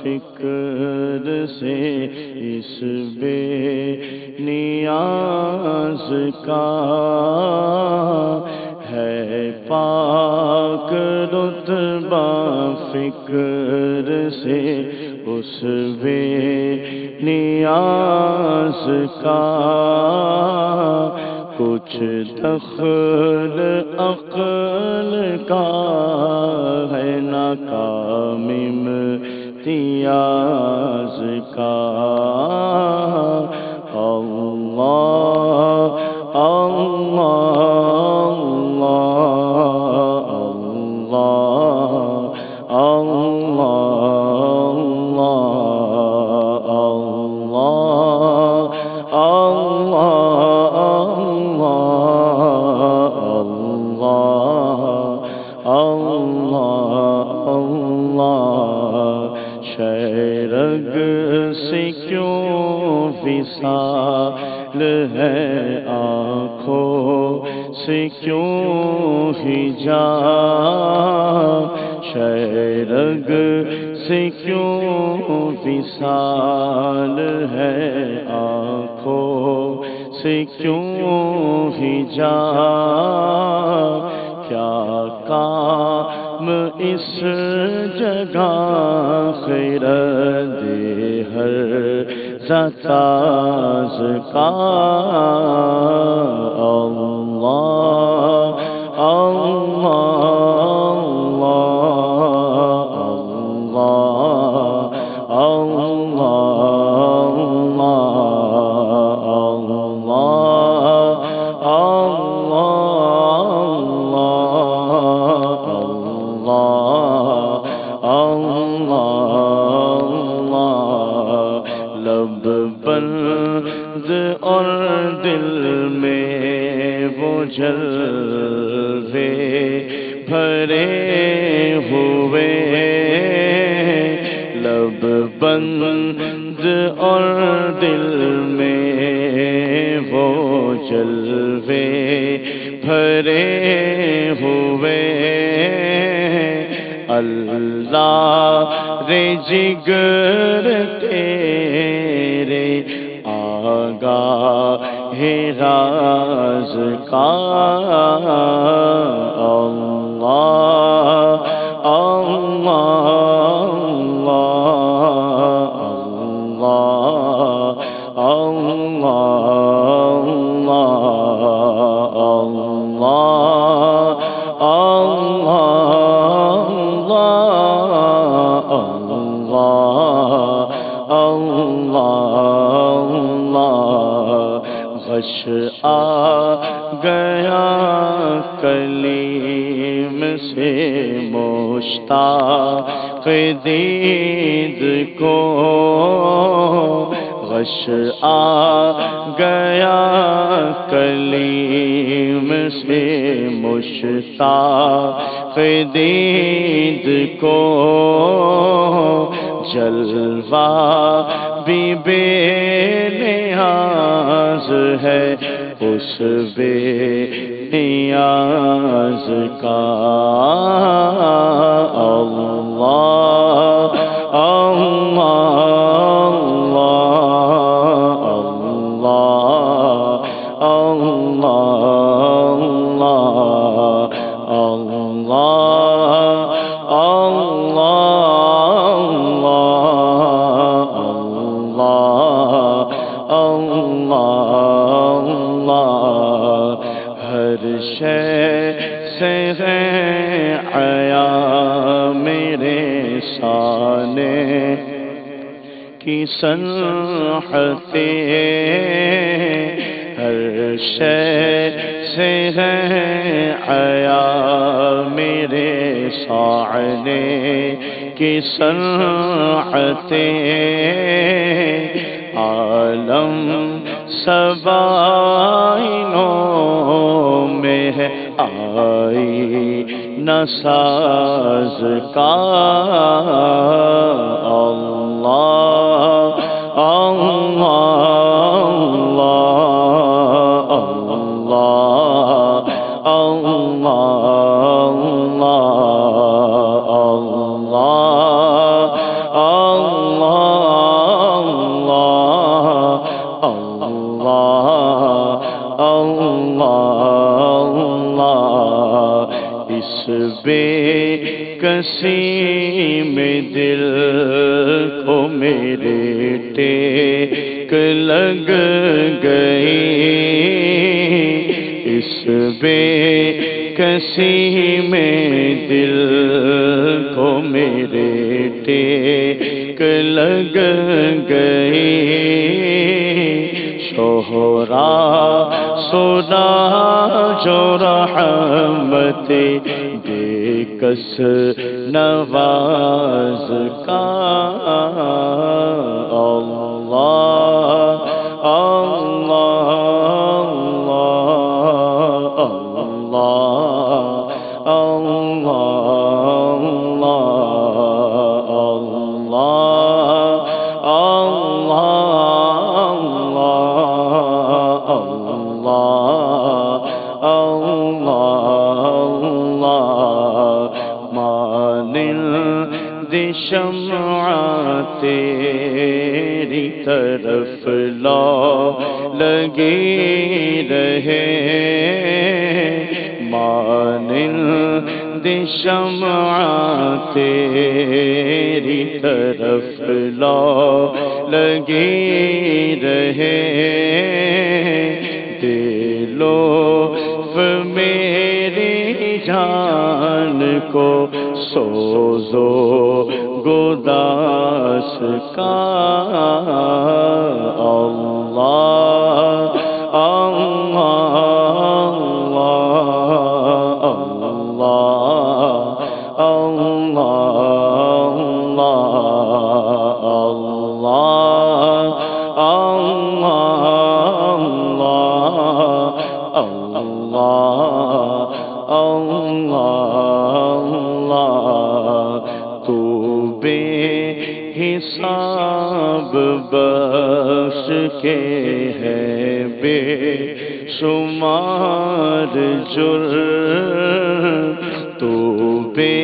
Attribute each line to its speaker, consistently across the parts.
Speaker 1: فکر سے اس بے نیاز کا ہے پاک رتبہ فکر سے اس بے نیاز کا کچھ دخل عقل کا ہے نہ کام امتیاز کا اللہ اللہ اللہ شیرگ سے کیوں وصال ہے آنکھوں سے کیوں حجاب شیرگ سے کیوں وصال ہے آنکھوں سے کیوں حجاب کیا کام اس جگہ خیرد ہر ستاز کا اللہ لب بند اور دل میں وہ جلوے بھرے ہوئے لب بند اور دل میں وہ جلوے بھرے ہوئے اللہ رے جگر تیرے آگاہ راز کا اللہ اللہ غش آ گیا کلیم سے مشتاق دید کو غش آ گیا کلیم سے مشتاق دید کو جلوہ بھی بے نیاز ہے اس بے نیاز کا اللہ ہر شے سے ہے عیا میں کی صنعتیں ہر شے سے ہے عیا میرے ساعنے کی صنعتیں عالم سبائنوں میں ہے آئی نہ ساز کا اللہ اللہ اللہ بے کسی میں دل کو میرے ٹیک لگ گئی اس بے کسی میں دل کو میرے ٹیک لگ گئی شہرا سنا جو رحمت بے کس نواز کا اللہ اللہ اللہ شمع تیری طرف لگی رہے مانند شمع تیری طرف لگی رہے دلو میری جان کو سوزو گداس کا اللہ اللہ اللہ حساب بخش کے ہے بے شمار جرم تو بے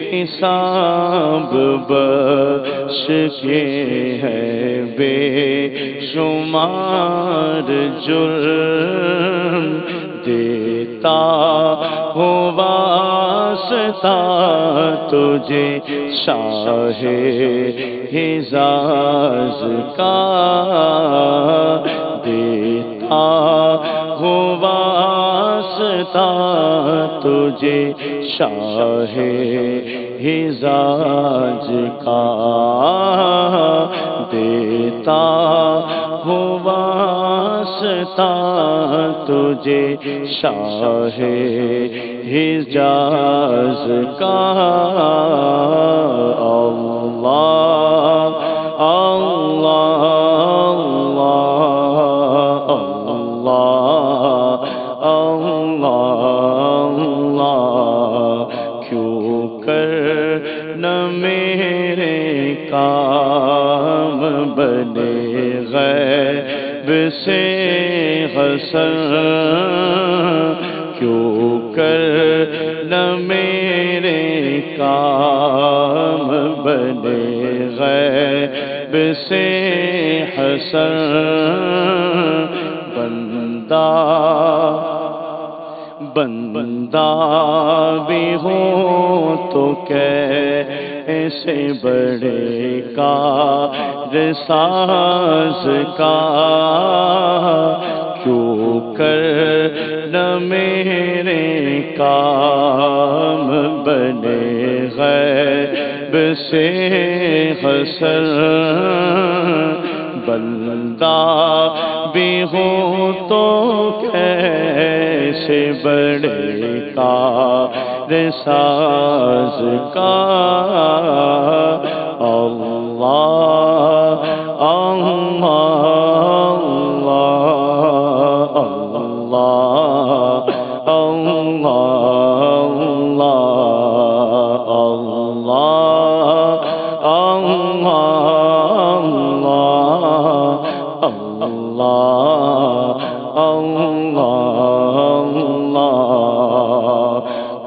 Speaker 1: حساب بخش کے ہے بے شمار جرم دیتا ہوں واسطہ تجھے شاہ حجاز کا دیتا ہوں واسطہ تجھے شاہ حجاز کا دیتا ہوں واسطہ تجھے شاہ حجاز کا اللہ اللہ اللہ اللہ کیوں کر نہ میرے کام بنے غیب سے حسن کیوں کر نہ میرے کام بنے غیب سے حسن بندہ بھی ہو تو کیسے بڑے کارساز کا کیوں کر نہ میرے کام بنے غیب عیب سے حسن بندہ بھی ہو تو کیسے بڑے کار ساز کا اللہ اللہ اللہ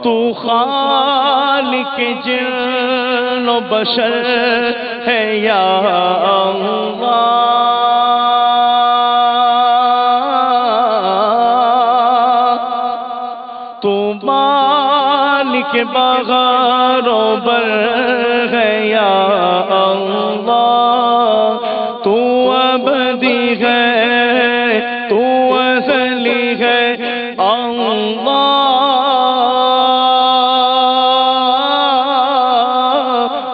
Speaker 1: تو خالق جن و بشر ہے یا اللہ تو مالک بغار و بر ہے یا اللہ تو ابدی ہے تو ازلی ہے اللہ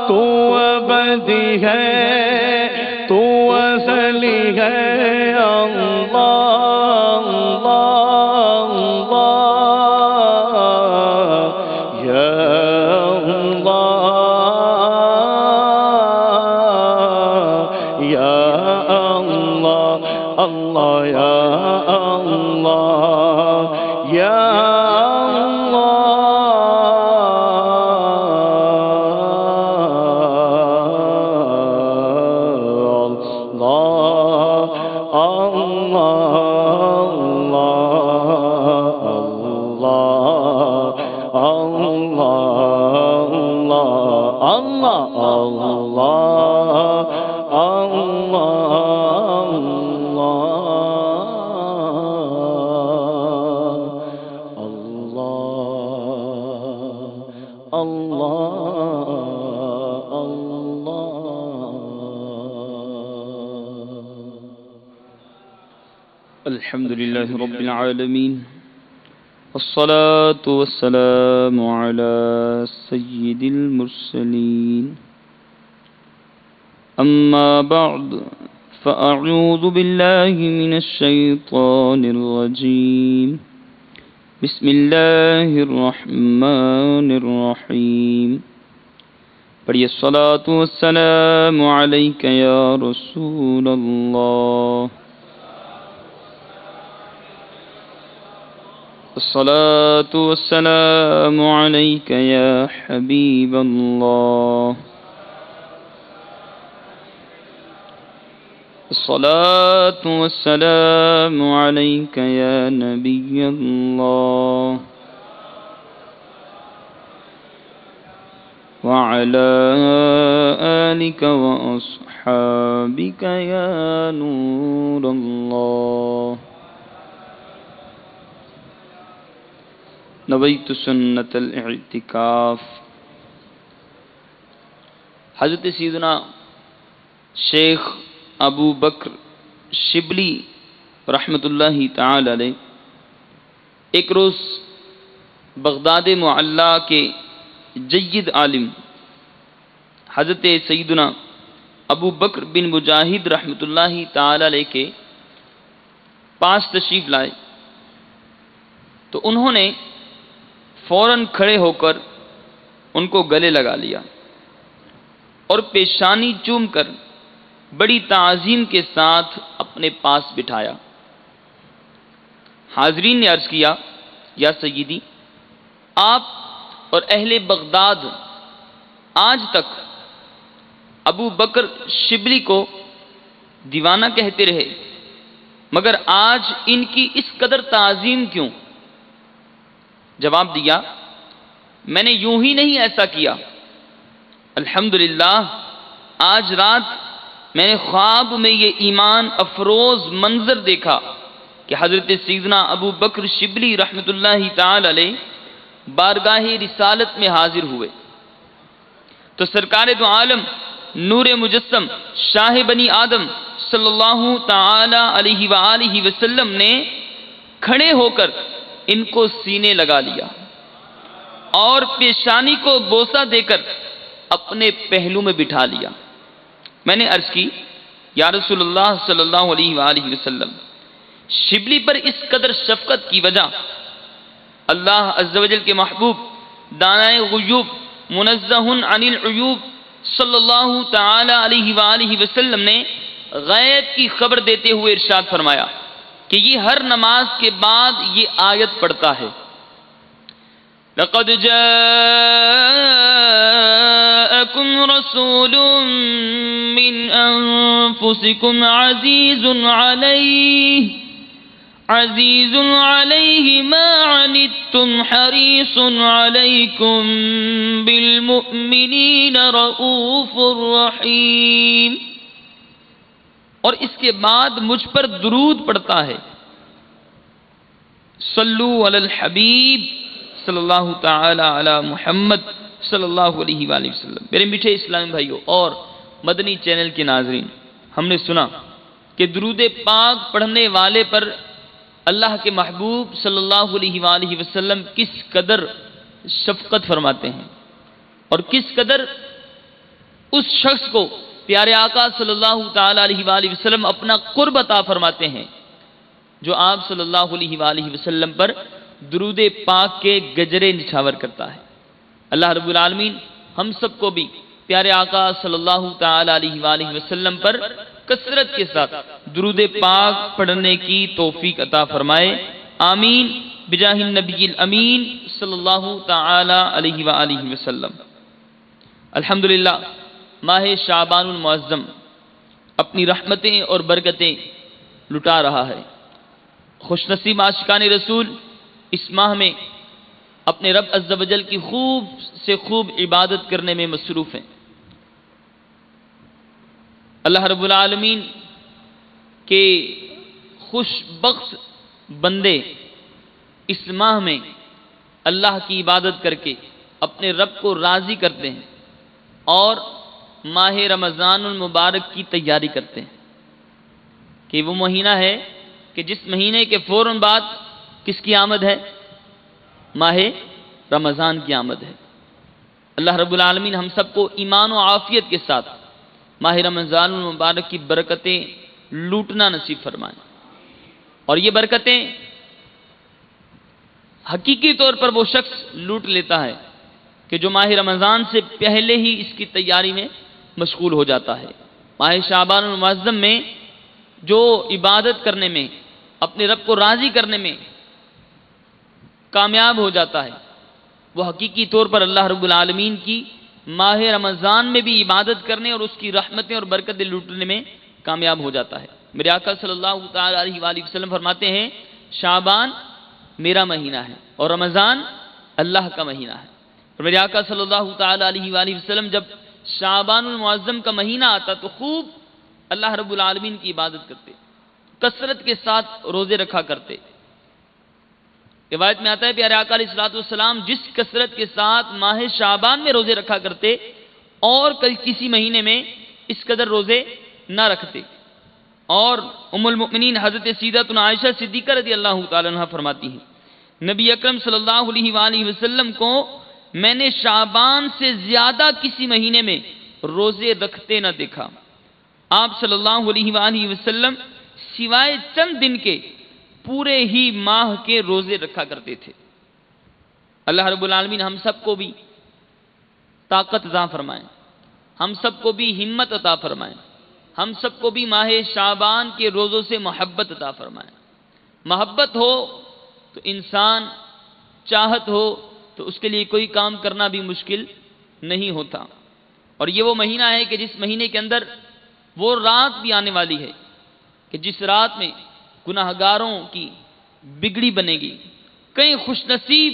Speaker 1: تو ابدی ہے تو ازلی ہے اللہ اللہ یا اللہ یا اللہ اللہ یا اللہ یا
Speaker 2: الحمد لله رب العالمين والصلاة والسلام على سيد المرسلين أما بعد فأعوذ بالله من الشيطان الرجيم بسم الله الرحمن الرحيم پڑھیے الصلاة والسلام عليك يا رسول الله الصلاة والسلام عليك يا حبيب الله الصلاة والسلام عليك يا نبي الله وعلى آلك وأصحابك يا نور الله نویت سنت الاعتکاف۔ حضرت سیدنا شیخ ابو بکر شبلی رحمۃ اللہ تعالی علیہ ایک روز بغداد معلیٰ کے جید عالم حضرت سیدنا ابو بکر بن مجاہد رحمۃ اللہ تعالی علیہ کے پاس تشریف لائے تو انہوں نے فوراً کھڑے ہو کر ان کو گلے لگا لیا اور پیشانی چوم کر بڑی تعظیم کے ساتھ اپنے پاس بٹھایا۔ حاضرین نے عرض کیا یا سیدی، آپ اور اہل بغداد آج تک ابو بکر شبلی کو دیوانہ کہتے رہے، مگر آج ان کی اس قدر تعظیم کیوں؟ جواب دیا، میں نے یوں ہی نہیں ایسا کیا، الحمدللہ آج رات میں نے خواب میں یہ ایمان افروز منظر دیکھا کہ حضرت سیدنا ابو بکر شبلی رحمۃ اللہ تعالی علیہ بارگاہ رسالت میں حاضر ہوئے تو سرکار دو عالم نور مجسم شاہ بنی آدم صلی اللہ تعالی علیہ وآلہ وسلم نے کھڑے ہو کر ان کو سینے لگا لیا اور پیشانی کو بوسہ دے کر اپنے پہلو میں بٹھا لیا۔ میں نے عرض کی یا رسول اللہ صلی اللہ علیہ وآلہ وسلم، شبلی پر اس قدر شفقت کی وجہ اللہ عز و جل کے محبوب دانائے غیوب منزہ عن العیوب صلی اللہ تعالی علیہ وآلہ وسلم نے غیب کی خبر دیتے ہوئے ارشاد فرمایا کہ یہ ہر نماز کے بعد یہ آیت پڑھتا ہے، لَقَدْ جَاءَكُمْ رَسُولٌ مِّنْ أَنفُسِكُمْ عَزِيزٌ عَلَيْهِ مَا عَنِتُّمْ حَرِيصٌ عَلَيْكُمْ بِالْمُؤْمِنِينَ رَءُوفٌ رَحِيمٌ۔ اور اس کے بعد مجھ پر درود پڑتا ہے، صلو علی الحبیب صلی اللہ تعالی علی محمد صلی اللہ علیہ وآلہ وسلم۔ میرے میٹھے اسلامی بھائیوں اور مدنی چینل کے ناظرین، ہم نے سنا کہ درود پاک پڑھنے والے پر اللہ کے محبوب صلی اللہ علیہ وآلہ وسلم کس قدر شفقت فرماتے ہیں اور کس قدر اس شخص کو پیارے آقا صلی اللہ تعالی علیہ وآلہ وسلم اپنا قرب عطا فرماتے ہیں جو آپ صلی اللہ علیہ وآلہ وسلم پر درود پاک کے گجرے نچھاور کرتا ہے۔ اللہ رب العالمین ہم سب کو بھی پیارے آقا صلی اللہ تعالی علیہ وآلہ وسلم پر کثرت کے ساتھ درود پاک پڑھنے کی توفیق عطا فرمائے، آمین بجاہ النبی الامین صلی اللہ تعالی علیہ وآلہ وسلم۔ الحمدللہ ماہ شعبان المعظم اپنی رحمتیں اور برکتیں لٹا رہا ہے۔ خوش نصیب عاشقان رسول اس ماہ میں اپنے رب عز و جل کی خوب سے خوب عبادت کرنے میں مصروف ہیں۔ اللہ رب العالمین کے خوش بخت بندے اس ماہ میں اللہ کی عبادت کر کے اپنے رب کو راضی کرتے ہیں اور ماہ رمضان المبارک کی تیاری کرتے ہیں کہ وہ مہینہ ہے کہ جس مہینے کے فوراً بعد کس کی آمد ہے؟ ماہ رمضان کی آمد ہے۔ اللہ رب العالمین ہم سب کو ایمان و عافیت کے ساتھ ماہ رمضان المبارک کی برکتیں لوٹنا نصیب فرمائیں، اور یہ برکتیں حقیقی طور پر وہ شخص لوٹ لیتا ہے کہ جو ماہ رمضان سے پہلے ہی اس کی تیاری میں مشغول ہو جاتا ہے۔ ماہ شعبان المعظم میں جو عبادت کرنے میں اپنے رب کو راضی کرنے میں کامیاب ہو جاتا ہے وہ حقیقی طور پر اللہ رب العالمین کی ماہ رمضان میں بھی عبادت کرنے اور اس کی رحمتیں اور برکتیں لوٹنے میں کامیاب ہو جاتا ہے۔ میرے آقا صلی اللہ تعالی علیہ وآلہ وسلم فرماتے ہیں شعبان میرا مہینہ ہے اور رمضان اللہ کا مہینہ ہے۔ اور میرے آقا صلی اللہ تعالی علیہ وآلہ وسلم جب شعبان المعظم کا مہینہ آتا تو خوب اللہ رب العالمین کی عبادت کرتے، کثرت کے ساتھ روزے رکھا کرتے۔ روایت میں آتا ہے پیارے آقا علیہ الصلوۃ والسلام جس کثرت کے ساتھ ماہ شعبان میں روزے رکھا کرتے اور کسی مہینے میں اس قدر روزے نہ رکھتے۔ اور ام المؤمنین حضرت سیدتنا عائشہ صدیقہ رضی اللہ تعالی عنہ فرماتی ہیں نبی اکرم صلی اللہ علیہ وآلہ وسلم کو میں نے شعبان سے زیادہ کسی مہینے میں روزے رکھتے نہ دیکھا۔ آپ صلی اللہ علیہ وآلہ وسلم سوائے چند دن کے پورے ہی ماہ کے روزے رکھا کرتے تھے۔ اللہ رب العالمین ہم سب کو بھی طاقت عطا فرمائیں، ہم سب کو بھی ہمت عطا فرمائیں، ہم سب کو بھی ماہ شعبان کے روزوں سے محبت عطا فرمائیں۔ محبت ہو تو انسان، چاہت ہو تو اس کے لیے کوئی کام کرنا بھی مشکل نہیں ہوتا۔ اور یہ وہ مہینہ ہے کہ جس مہینے کے اندر وہ رات بھی آنے والی ہے کہ جس رات میں گناہگاروں کی بگڑی بنے گی، کئی خوش نصیب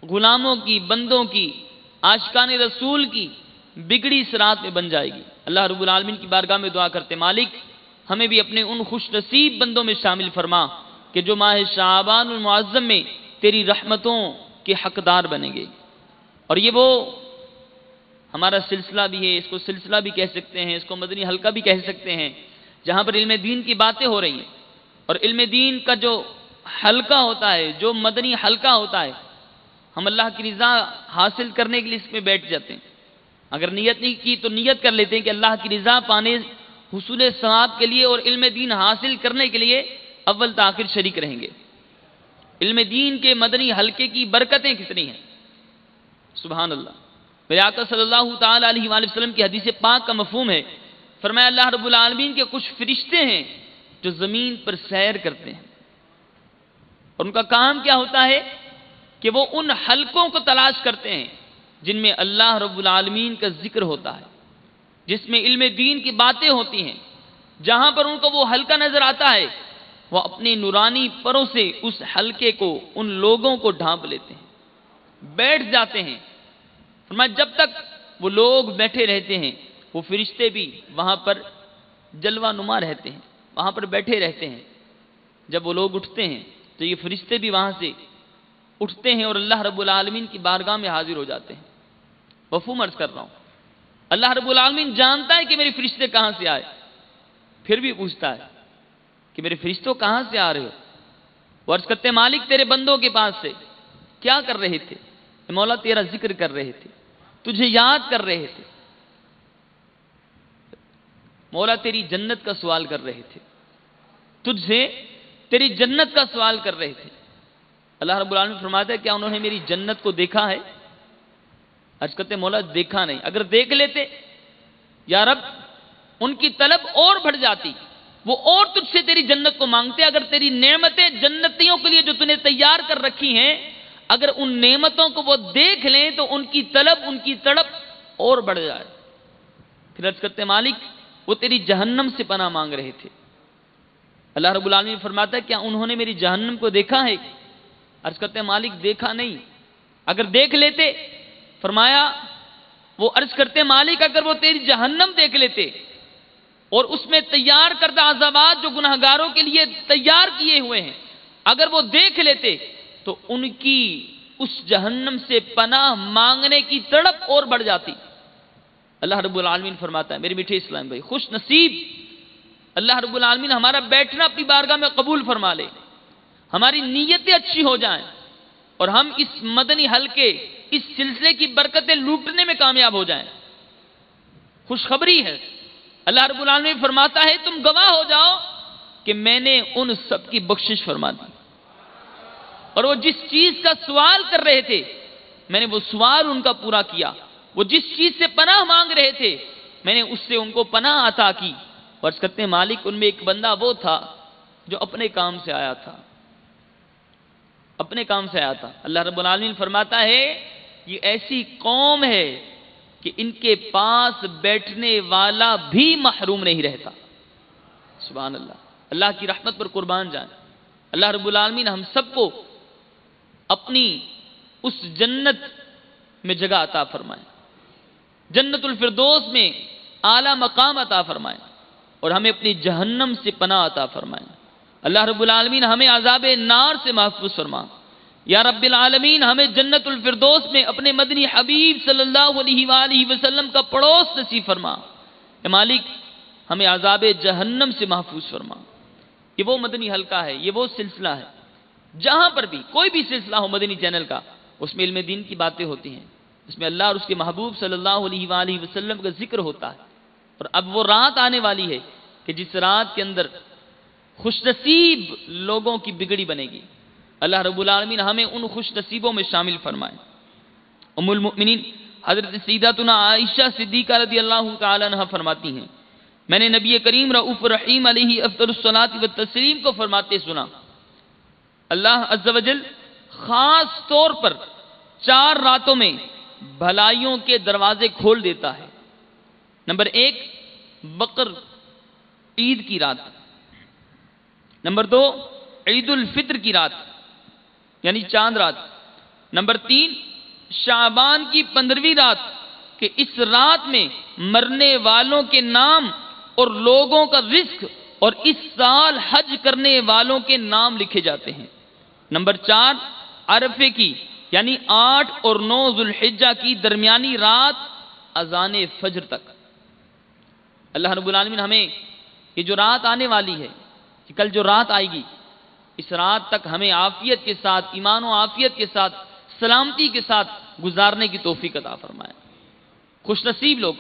Speaker 2: غلاموں کی، بندوں کی، عاشقان رسول کی بگڑی اس رات میں بن جائے گی۔ اللہ رب العالمین کی بارگاہ میں دعا کرتے مالک ہمیں بھی اپنے ان خوش نصیب بندوں میں شامل فرما کہ جو ماہ شعبان المعظم میں تیری رحمتوں کے حقدار بنیں گے۔ اور یہ وہ ہمارا سلسلہ بھی ہے، اس کو سلسلہ بھی کہہ سکتے ہیں، اس کو مدنی حلقہ بھی کہہ سکتے ہیں، جہاں پر علم دین کی باتیں ہو رہی ہیں۔ اور علم دین کا جو حلقہ ہوتا ہے، جو مدنی حلقہ ہوتا ہے، ہم اللہ کی رضا حاصل کرنے کے لیے اس میں بیٹھ جاتے ہیں. اگر نیت نہیں کی تو نیت کر لیتے ہیں کہ اللہ کی رضا پانے، حصول ثواب کے لیے اور علم دین حاصل کرنے کے لیے اول تاخیر شریک رہیں گے. علم دین کے مدنی حلقے کی برکتیں کتنی ہیں، سبحان اللہ. میرے آقا صلی اللہ تعالی علیہ وآلہ وسلم کی حدیث پاک کا مفہوم ہے، فرمایا اللہ رب العالمین کے کچھ فرشتے ہیں جو زمین پر سیر کرتے ہیں، اور ان کا کام کیا ہوتا ہے کہ وہ ان حلقوں کو تلاش کرتے ہیں جن میں اللہ رب العالمین کا ذکر ہوتا ہے، جس میں علم دین کی باتیں ہوتی ہیں. جہاں پر ان کو وہ حلقہ نظر آتا ہے وہ اپنے نورانی پروں سے اس حلقے کو، ان لوگوں کو ڈھانپ لیتے ہیں، بیٹھ جاتے ہیں. فرمایا جب تک وہ لوگ بیٹھے رہتے ہیں وہ فرشتے بھی وہاں پر جلوہ نما رہتے ہیں، وہاں پر بیٹھے رہتے ہیں. جب وہ لوگ اٹھتے ہیں تو یہ فرشتے بھی وہاں سے اٹھتے ہیں اور اللہ رب العالمین کی بارگاہ میں حاضر ہو جاتے ہیں. مفہوم عرض کر رہا ہوں، اللہ رب العالمین جانتا ہے کہ میرے فرشتے کہاں سے آئے، پھر بھی پوچھتا ہے کہ میرے فرشتوں کہاں سے آ رہے ہو. وہ عرض کرتے ہیں مالک تیرے بندوں کے پاس سے کیا کر رہے تھے؟ مولا تیرا ذکر کر رہے تھے، تجھے یاد کر رہے تھے، مولا تیری جنت کا سوال کر رہے تھے، تجھ سے تیری جنت کا سوال کر رہے تھے. اللہ رب العالمین فرماتا ہے کیا انہوں نے میری جنت کو دیکھا ہے؟ عرض کرتے ہیں مولا دیکھا نہیں. اگر دیکھ لیتے یا رب ان کی طلب اور بڑھ جاتی، وہ اور تجھ سے تیری جنت کو مانگتے. اگر تیری نعمتیں جنتیوں کے لیے جو تُو نے تیار کر رکھی ہیں، اگر ان نعمتوں کو وہ دیکھ لیں تو ان کی طلب، ان کی تڑپ اور بڑھ جائے. پھر عرض کرتے ہیں مالک وہ تیری جہنم سے پناہ مانگ رہے تھے. اللہ رب العالمین فرماتا ہے کیا انہوں نے میری جہنم کو دیکھا ہے؟ عرض کرتے ہیں مالک دیکھا نہیں. اگر دیکھ لیتے، فرمایا وہ عرض کرتے ہیں مالک اگر وہ تیری جہنم دیکھ لیتے اور اس میں تیار کردہ عذابات جو گناہگاروں کے لیے تیار کیے ہوئے ہیں اگر وہ دیکھ لیتے تو ان کی اس جہنم سے پناہ مانگنے کی تڑپ اور بڑھ جاتی. اللہ رب العالمین فرماتا ہے میرے میٹھے اسلام بھائی، خوش نصیب اللہ رب العالمین ہمارا بیٹھنا اپنی بارگاہ میں قبول فرما لے، ہماری نیتیں اچھی ہو جائیں اور ہم اس مدنی حلقے، اس سلسلے کی برکتیں لوٹنے میں کامیاب ہو جائیں. خوشخبری ہے، اللہ رب العالمین فرماتا ہے تم گواہ ہو جاؤ کہ میں نے ان سب کی بخشش فرما دی، اور وہ جس چیز کا سوال کر رہے تھے میں نے وہ سوال ان کا پورا کیا. وہ جس چیز سے پناہ مانگ رہے تھے میں نے اس سے ان کو پناہ عطا کی. اور کہتے ہیں مالک ان میں ایک بندہ وہ تھا جو اپنے کام سے آیا تھا، اپنے کام سے آیا تھا. اللہ رب العالمین فرماتا ہے یہ ایسی قوم ہے کہ ان کے پاس بیٹھنے والا بھی محروم نہیں رہتا. سبحان اللہ، اللہ کی رحمت پر قربان جائیں. اللہ رب العالمین ہم سب کو اپنی اس جنت میں جگہ عطا فرمائے، جنت الفردوس میں اعلیٰ مقام عطا فرمائے، اور ہمیں اپنی جہنم سے پناہ عطا فرمائے. اللہ رب العالمین ہمیں عذاب نار سے محفوظ فرما. یا رب العالمین ہمیں جنت الفردوس میں اپنے مدنی حبیب صلی اللہ علیہ وآلہ وسلم کا پڑوس نصیب فرما. اے مالک ہمیں عذاب جہنم سے محفوظ فرما. یہ وہ مدنی حلقہ ہے، یہ وہ سلسلہ ہے جہاں پر بھی کوئی بھی سلسلہ ہو مدنی چینل کا، اس میں علم دین کی باتیں ہوتی ہیں، اس میں اللہ اور اس کے محبوب صلی اللہ علیہ وآلہ وسلم کا ذکر ہوتا ہے. اور اب وہ رات آنے والی ہے کہ جس رات کے اندر خوش نصیب لوگوں کی بگڑی بنے گی. اللہ رب العالمین ہمیں ان خوش نصیبوں میں شامل فرمائے. ام المؤمنین حضرت سیداتنا عائشہ صدیقہ رضی اللہ تعالی عنہ فرماتی ہیں میں نے نبی کریم رؤوف الرحیم علیہ افضل الصلاۃ والتسلیم کو فرماتے سنا اللہ عز و جل خاص طور پر 4 راتوں میں بھلائیوں کے دروازے کھول دیتا ہے. نمبر 1 بقر عید کی رات، نمبر 2 عید الفطر کی رات یعنی چاند رات، نمبر 3 شعبان کی 15ویں رات کہ اس رات میں مرنے والوں کے نام اور لوگوں کا رزق اور اس سال حج کرنے والوں کے نام لکھے جاتے ہیں. نمبر 4 عرفے کی یعنی 8 اور 9 ذوالحجہ کی درمیانی رات اذان فجر تک. اللہ رب العالمین ہمیں یہ جو رات آنے والی ہے، کہ کل جو رات آئے گی، اس رات تک ہمیں عافیت کے ساتھ، ایمان و عافیت کے ساتھ سلامتی کے ساتھ گزارنے کی توفیق عطا فرمائے۔ خوش نصیب لوگ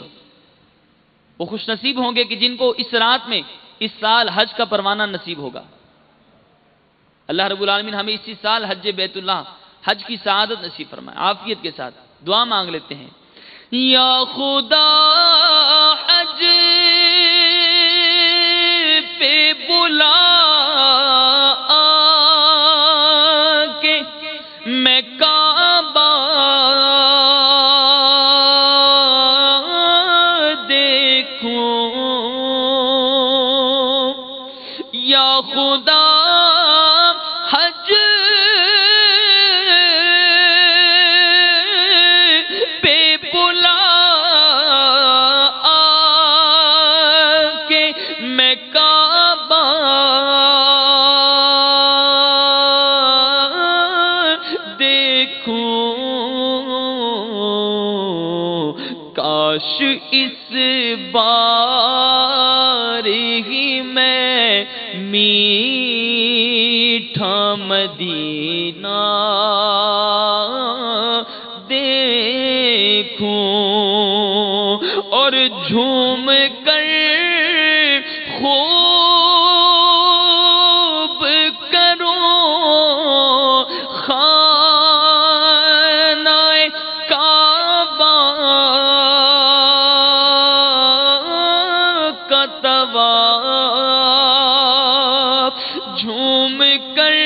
Speaker 2: وہ خوش نصیب ہوں گے کہ جن کو اس رات میں اس سال حج کا پروانہ نصیب ہوگا۔ اللہ رب العالمین ہمیں اسی سال حج بیت اللہ، حج کی سعادت نصیب فرمائے۔ عافیت کے ساتھ دعا مانگ لیتے ہیں۔ یا خدا حج پہ بلا کے میں کعبہ دیکھوں، یا خدا حج پہ بلا کے میں کعبہ دیکھوں، کاش اس بار ہی میں میٹھا مدینہ دیکھوں اور جھوم کر خوب کروں خانہ کعبہ کا طواف، جھوم کر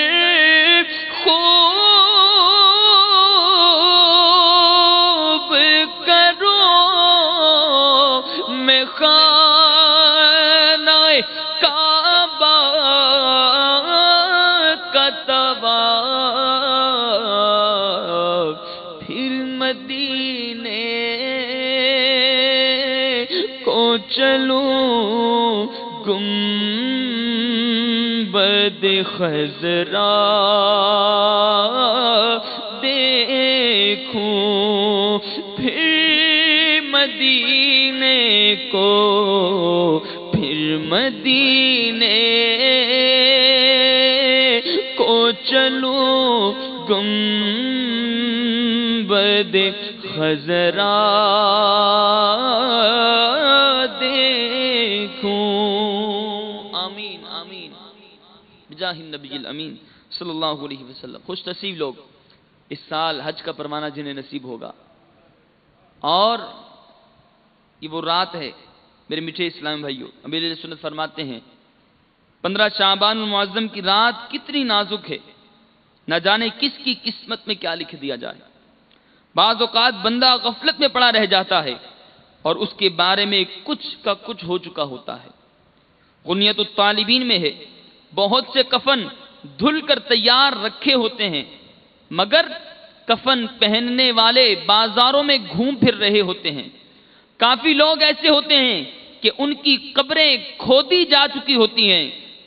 Speaker 2: خوب کروں میں خانہ کعبہ کا طواف، پھر مدینے کو چلوں گنبد خضرا دیکھوں، پھر مدینے کو، پھر مدینے کو چلوں گنبد خضرا دیکھوں۔ آمین آمین بجاہ النبی الامین صلی اللہ علیہ وسلم۔ خوش نصیب لوگ اس سال حج کا پروانہ جنہیں نصیب ہوگا۔ اور یہ وہ رات ہے میرے میٹھے اسلام بھائیوں، امیر اہل سنت فرماتے ہیں 15 شعبان المعظم کی رات کتنی نازک ہے، نہ جانے کس کی قسمت میں کیا لکھ دیا جائے۔ بعض اوقات بندہ غفلت میں پڑا رہ جاتا ہے اور اس کے بارے میں کچھ کا کچھ ہو چکا ہوتا ہے۔ غنیت الطالبین میں ہے، بہت سے کفن دھل کر تیار رکھے ہوتے ہیں، مگر کفن پہننے والے بازاروں میں گھوم پھر رہے ہوتے ہیں۔ کافی لوگ ایسے ہوتے ہیں کہ ان کی قبریں کھودی جا چکی ہوتی ہیں،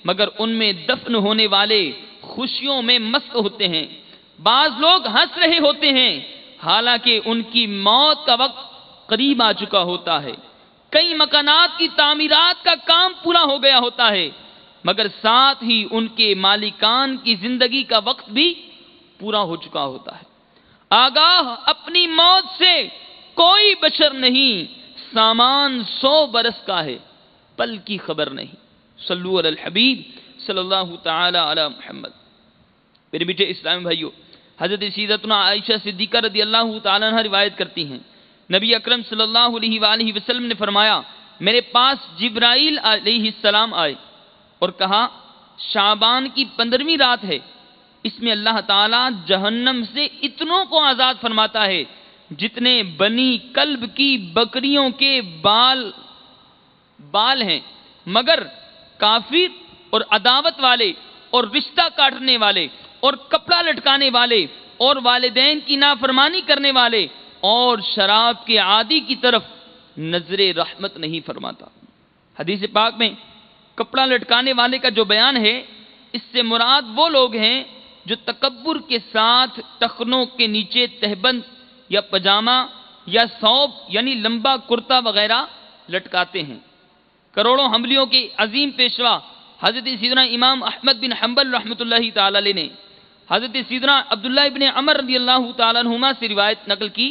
Speaker 2: مگر ان میں دفن ہونے والے خوشیوں میں مست ہوتے ہیں۔ بعض لوگ ہنس رہے ہوتے ہیں حالانکہ ان کی موت کا وقت قریب آ چکا ہوتا ہے۔ کئی مکانات کی تعمیرات کا کام پورا ہو گیا ہوتا ہے، مگر ساتھ ہی ان کے مالکان کی زندگی کا وقت بھی پورا ہو چکا ہوتا ہے۔ آگاہ اپنی موت سے کوئی بشر نہیں، سامان 100 برس کا ہے، پل کی خبر نہیں۔ صلو علی الحبیب صلی اللہ تعالی علی محمد۔ میرے بیٹے اسلام بھائیو، حضرت سیدتنا عائشہ صدیقہ رضی اللہ تعالی عنہ روایت کرتی ہیں، نبی اکرم صلی اللہ علیہ وآلہ وسلم نے فرمایا، میرے پاس جبرائیل علیہ السلام آئے اور کہا، شعبان کی 15ویں رات ہے، اس میں اللہ تعالیٰ جہنم سے اتنوں کو آزاد فرماتا ہے جتنے بنی کلب کی بکریوں کے بال ہیں، مگر کافر اور عداوت والے اور رشتہ کاٹنے والے اور کپڑا لٹکانے والے اور والدین کی نافرمانی کرنے والے اور شراب کے عادی کی طرف نظر رحمت نہیں فرماتا۔ حدیث پاک میں کپڑا لٹکانے والے کا جو بیان ہے، اس سے مراد وہ لوگ ہیں جو تکبر کے ساتھ ٹخنوں کے نیچے تہبند یا پجامہ یا ثوب یعنی لمبا کرتا وغیرہ لٹکاتے ہیں۔ کروڑوں حملیوں کے عظیم پیشوا حضرت سیدنا امام احمد بن حنبل رحمۃ اللہ تعالی علیہ نے حضرت سیدنا عبداللہ ابن عمر رضی اللہ تعالیٰ عنہما سے روایت نقل کی،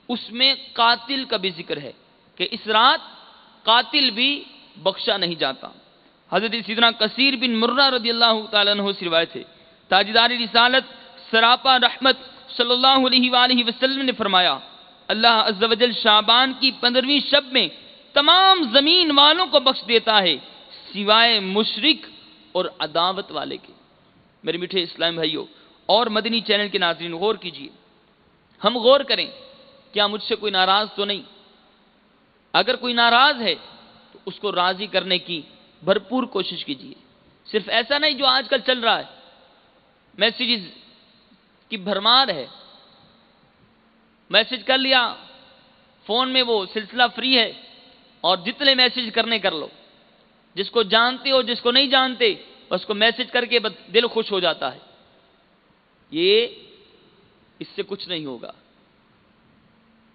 Speaker 2: اس میں قاتل کا بھی ذکر ہے کہ اس رات قاتل بھی بخشا نہیں جاتا۔ حضرت سیدنا کثیر بن مرہ رضی اللہ تعالیٰ عنہ سے روایت ہے، تاجدار رسالت سراپا رحمت صلی اللہ علیہ وآلہ وسلم نے فرمایا، اللہ عز و جل شعبان کی 15ویں شب میں تمام زمین والوں کو بخش دیتا ہے سوائے مشرک اور عداوت والے کے۔ میرے میٹھے اسلام بھائیوں اور مدنی چینل کے ناظرین، غور کیجئے، ہم غور کریں، کیا مجھ سے کوئی ناراض تو نہیں؟ اگر کوئی ناراض ہے تو اس کو راضی کرنے کی بھرپور کوشش کیجئے۔ صرف ایسا نہیں جو آج کل چل رہا ہے، میسیجز کی بھرمار ہے، میسج کر لیا فون میں، وہ سلسلہ فری ہے اور جتنے میسج کرنے کر لو، جس کو جانتے ہو جس کو نہیں جانتے اس کو میسج کر کے دل خوش ہو جاتا ہے۔ یہ اس سے کچھ نہیں ہوگا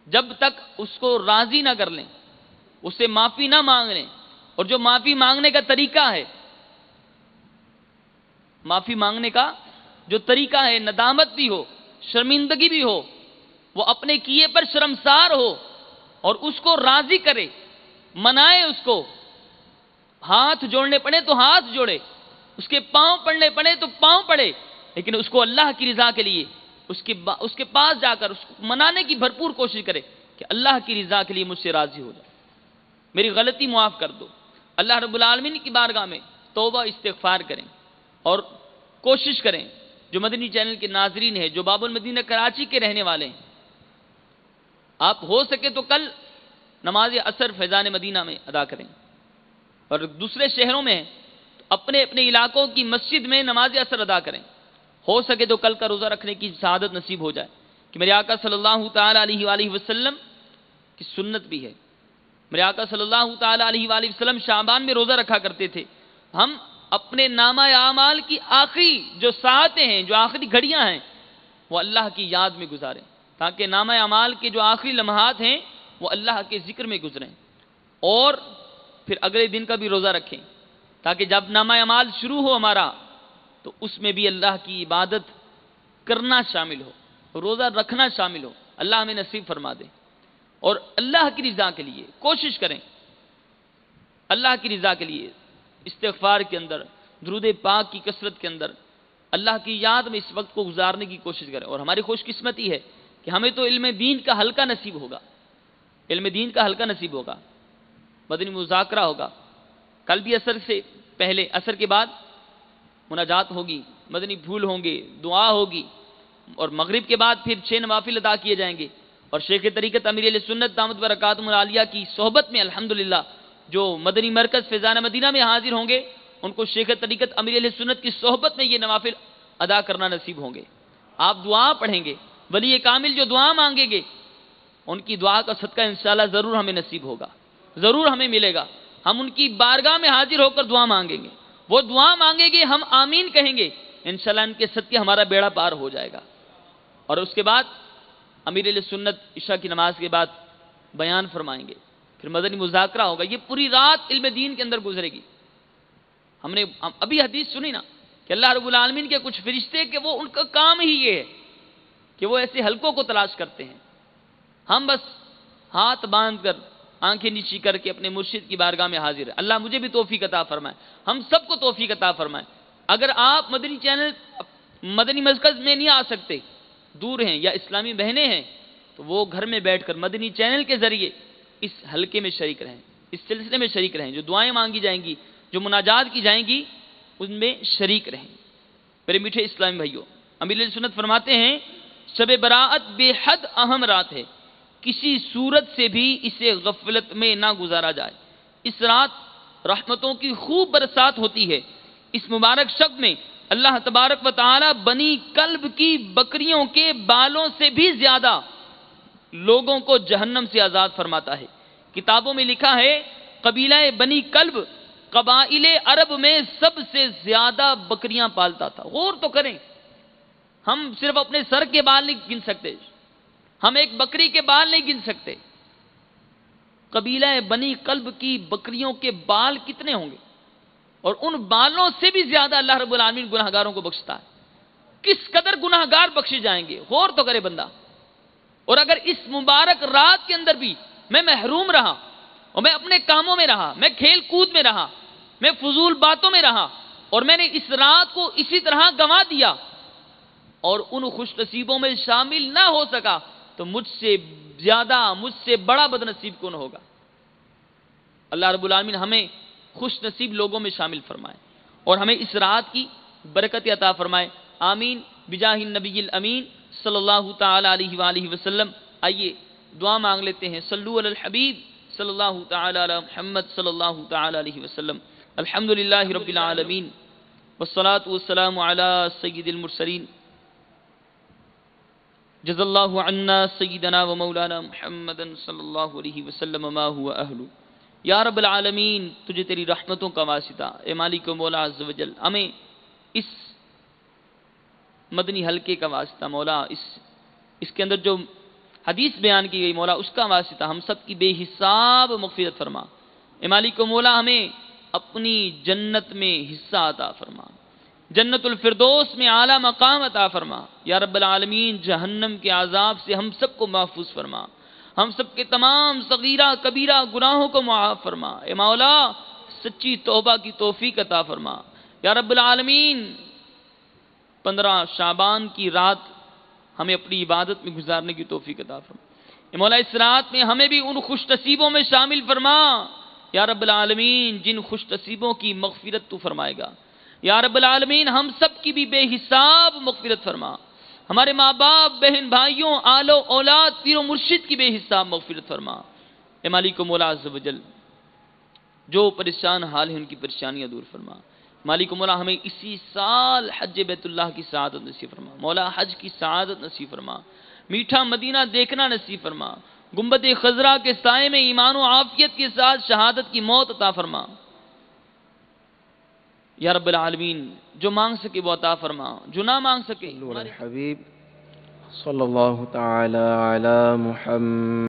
Speaker 2: جب تک اس کو راضی نہ کر لیں، اس سے معافی نہ مانگ لیں، اور جو معافی مانگنے کا طریقہ ہے، معافی مانگنے کا جو طریقہ ہے، ندامت بھی ہو، شرمندگی بھی ہو، وہ اپنے کیے پر شرمسار ہو اور اس کو راضی کرے، منائے، اس کو ہاتھ جوڑنے پڑے تو ہاتھ جوڑے، اس کے پاؤں پڑنے پڑے تو پاؤں پڑے، لیکن اس کو اللہ کی رضا کے لیے اس کے پاس جا کر اس کو منانے کی بھرپور کوشش کرے کہ اللہ کی رضا کے لیے مجھ سے راضی ہو جائے، میری غلطی معاف کر دو۔ اللہ رب العالمین کی بارگاہ میں توبہ استغفار کریں اور کوشش کریں۔ جو مدنی چینل کے ناظرین ہیں، جو باب المدینہ کراچی کے رہنے والے ہیں، آپ ہو سکے تو کل نماز عصر فیضان مدینہ میں ادا کریں، اور دوسرے شہروں میں اپنے اپنے علاقوں کی مسجد میں نماز عصر ادا کریں۔ ہو سکے تو کل کا روزہ رکھنے کی سعادت نصیب ہو جائے کہ میرے آقا صلی اللہ تعالیٰ علیہ وآلہ وسلم کی سنت بھی ہے۔ میرے آقا صلی اللہ تعالیٰ علیہ وآلہ وسلم شعبان میں روزہ رکھا کرتے تھے۔ ہم اپنے نامہ اعمال کی آخری جو ساعتیں ہیں، جو آخری گھڑیاں ہیں، وہ اللہ کی یاد میں گزاریں، تاکہ نامہ اعمال کے جو آخری لمحات ہیں وہ اللہ کے ذکر میں گزریں، اور پھر اگلے دن کا بھی روزہ رکھیں، تاکہ جب نامہ اعمال شروع ہو ہمارا تو اس میں بھی اللہ کی عبادت کرنا شامل ہو، روزہ رکھنا شامل ہو۔ اللہ ہمیں نصیب فرما دے، اور اللہ کی رضا کے لیے کوشش کریں، اللہ کی رضا کے لیے استغفار کے اندر، درود پاک کی کثرت کے اندر اللہ کی یاد میں اس وقت کو گزارنے کی کوشش کریں۔ اور ہماری خوش قسمتی ہے کہ ہمیں تو علم دین کا حلقہ نصیب ہوگا، علم دین کا حلقہ نصیب ہوگا، مدنی مذاکرہ ہوگا، کل بھی عصر سے پہلے، عصر کے بعد مناجات ہوگی، مدنی پھول ہوں گے، دعا ہوگی، اور مغرب کے بعد پھر 6 نوافل ادا کیے جائیں گے، اور شیخ طریقت امیر اہل سنت دامت برکاتہم العالیہ کی صحبت میں الحمدللہ جو مدنی مرکز فیضان مدینہ میں حاضر ہوں گے، ان کو شیخ طریقت امیر اہل سنت کی صحبت میں یہ نوافل ادا کرنا نصیب ہوں گے۔ آپ دعا پڑھیں گے، ولی کامل جو دعا مانگیں گے، ان کی دعا کا صدقہ انشاءاللہ ضرور ہمیں نصیب ہوگا، ضرور ہمیں ملے گا۔ ہم ان کی بارگاہ میں حاضر ہو کر دعا مانگیں گے، وہ دعا مانگیں گے، ہم آمین کہیں گے، انشاءاللہ ان کے صدقے ہمارا بیڑا پار ہو جائے گا۔ اور اس کے بعد امیر اہل سنت عشاء کی نماز کے بعد بیان فرمائیں گے، پھر مدنی مذاکرہ ہوگا، یہ پوری رات علم دین کے اندر گزرے گی۔ ہم نے ابھی حدیث سنی نا کہ اللہ رب العالمین کے کچھ فرشتے کہ وہ ان کا کام ہی یہ ہے کہ وہ ایسے حلقوں کو تلاش کرتے ہیں، ہم بس ہاتھ باندھ کر آنکھیں نیچی کر کے اپنے مرشد کی بارگاہ میں حاضر ہیں۔ اللہ مجھے بھی توفیق عطا فرمائے، ہم سب کو توفیق عطا فرمائے۔ اگر آپ مدنی چینل مدنی مرکز میں نہیں آ سکتے، دور ہیں یا اسلامی بہنیں ہیں، تو وہ گھر میں بیٹھ کر مدنی چینل کے ذریعے اس حلقے میں شریک رہیں، اس سلسلے میں شریک رہیں، جو دعائیں مانگی جائیں گی، جو مناجات کی جائیں گی، ان میں شریک رہیں۔ میرے میٹھے اسلامی بھائیوں، امیر اہل سنت فرماتے ہیں شب براءت بے حد اہم رات ہے، کسی صورت سے بھی اسے غفلت میں نہ گزارا جائے۔ اس رات رحمتوں کی خوب برسات ہوتی ہے۔ اس مبارک شب میں اللہ تبارک و تعالی بنی کلب کی بکریوں کے بالوں سے بھی زیادہ لوگوں کو جہنم سے آزاد فرماتا ہے۔ کتابوں میں لکھا ہے قبیلہ بنی کلب قبائل عرب میں سب سے زیادہ بکریاں پالتا تھا۔ غور تو کریں، ہم صرف اپنے سر کے بال نہیں گن سکتے، ہم ایک بکری کے بال نہیں گن سکتے، قبیلہ بنی کلب کی بکریوں کے بال کتنے ہوں گے، اور ان بالوں سے بھی زیادہ اللہ رب العالمین گناہگاروں کو بخشتا ہے۔ کس قدر گناہگار بخشے جائیں گے، غور تو کرے بندہ۔ اور اگر اس مبارک رات کے اندر بھی میں محروم رہا اور میں اپنے کاموں میں رہا، میں کھیل کود میں رہا، میں فضول باتوں میں رہا، اور میں نے اس رات کو اسی طرح گنوا دیا اور ان خوش نصیبوں میں شامل نہ ہو سکا، تو مجھ سے زیادہ، مجھ سے بڑا بد نصیب کون ہوگا؟ اللہ رب العالمین ہمیں خوش نصیب لوگوں میں شامل فرمائے اور ہمیں اس رات کی برکت عطا فرمائے، آمین بجاہ النبی الامین صلی اللہ تعالی علیہ وآلہ وسلم۔ آئیے دعا مانگ لیتے ہیں، صلو علی الحبیب صلی اللہ تعالی علی محمد صلی اللہ تعالی علیہ وسلم۔ الحمدللہ رب العالمین والصلاة والسلام علی سید المرسلین، جزا اللہ عنا سیدنا و مولانا محمد صلی اللہ علیہ وسلم ما ہوا اہلو۔ یا رب العالمین، تجھے تیری رحمتوں کا واسطہ، اے مالک و مولا عز و جل، ہمیں اس مدنی حلقے کا واسطہ مولا، اس کے اندر جو حدیث بیان کی گئی مولا، اس کا واسطہ ہم سب کی بے حساب مغفرت فرما۔ اے مالک و مولا، ہمیں اپنی جنت میں حصہ عطا فرما، جنت الفردوس میں اعلیٰ مقام عطا فرما۔ یا رب العالمین، جہنم کے عذاب سے ہم سب کو محفوظ فرما، ہم سب کے تمام صغیرہ کبیرہ گناہوں کو معاف فرما۔ اے مولا، سچی توبہ کی توفیق عطا فرما۔ یا رب العالمین، 15 شعبان کی رات ہمیں اپنی عبادت میں گزارنے کی توفیق عطا فرما۔ اے مولا، اس رات میں ہمیں بھی ان خوش نصیبوں میں شامل فرما۔ یا رب العالمین، جن خوش نصیبوں کی مغفرت تو فرمائے گا۔ یا رب العالمین، ہم سب کی بھی بے حساب مغفرت فرما، ہمارے ماں باپ، بہن بھائیوں، آل و اولاد، پیر و مرشد کی بے حساب مغفرت فرما۔ اے مالک و مولا عز و جل، جو پریشان حال ہیں ان کی پریشانیاں دور فرما۔ مالک و مولا، ہمیں اسی سال حج بیت اللہ کی سعادت نصیب فرما۔ مولا، حج کی سعادت نصیب فرما، میٹھا مدینہ دیکھنا نصیب فرما، گنبد خضرا کے سائے میں ایمان و عافیت کے ساتھ شہادت کی موت عطا فرما۔ یا رب العالمین، جو مانگ سکے وہ عطا فرما، جو نہ مانگ سکے
Speaker 1: الحبیب صلی اللہ تعالی علی محمد